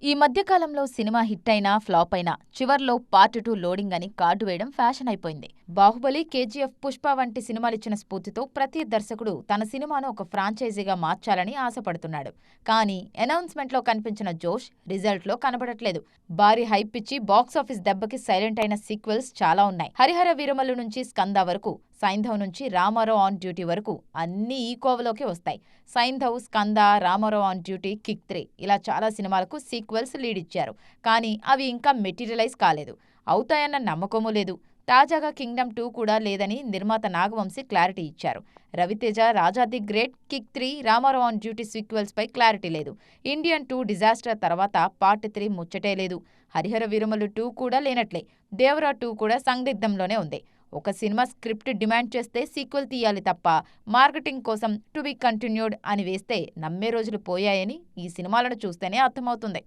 ఈ మధ్యకాలంలో cinema hit అయినా ఫ్లాప్ అయినా చివర్లో పార్ట్ 2 లోడింగ్ అని కార్డు వేయడం ఫ్యాషన్ అయిపోయింది. బాహుబలి, కేజీఎఫ్, పుష్ప వంటి సినిమాలిచ్చిన స్ఫూర్తితో ప్రతి దర్శకుడు తన సినిమాను ఒక ఫ్రాంచైజీగా మార్చాలని ఆశపడుతున్నాడు. కానీ అనౌన్స్మెంట్లో కనిపించిన జోష్ రిజల్ట్లో కనబడట్లేదు. భారీ హైప్ ఇచ్చి బాక్సాఫీస్ దెబ్బకి సైలెంట్ అయిన సీక్వెల్స్ చాలా ఉన్నాయి. హరిహర వీరమల్లు నుంచి స్కంద వరకు, సైంధవ్ నుంచి రామారావు ఆన్ డ్యూటీ వరకు అన్నీ ఈ కోవలోకే వస్తాయి. Saindhav, Skanda, Ramarao on duty, kick 3 ఇలా చాలా సినిమాలకు సీక్వెల్స్ లీడ్ ఇచ్చారు. కానీ అవి ఇంకా మెటీరియలైజ్ కాలేదు. అవుతాయన్న నమ్మకమూ లేదు. తాజాగా కింగ్డమ్ 2 కూడా లేదని నిర్మాత నాగవంశీ క్లారిటీ ఇచ్చారు. Raviteja, Raja the great, kick 3, Ramarao on duty sequels పై క్లారిటీ లేదు. ఇండియన్ 2 డిజాస్టర్ తర్వాత పార్ట్ 3 ముచ్చటే లేదు. హరిహర వీరమల్లు 2 కూడా లేనట్లే. దేవరా 2 కూడా సందిగ్ధంలోనే ఉంది. ఒక సినిమా స్క్రిప్ట్ డిమాండ్ చేస్తే సీక్వెల్ తీయాలి తప్ప మార్కెటింగ్ కోసం టు బి కంటిన్యూడ్ అని వేస్తే నమ్మే రోజులు పోయాయని ఈ సినిమాలను చూస్తేనే అర్థమవుతుంది.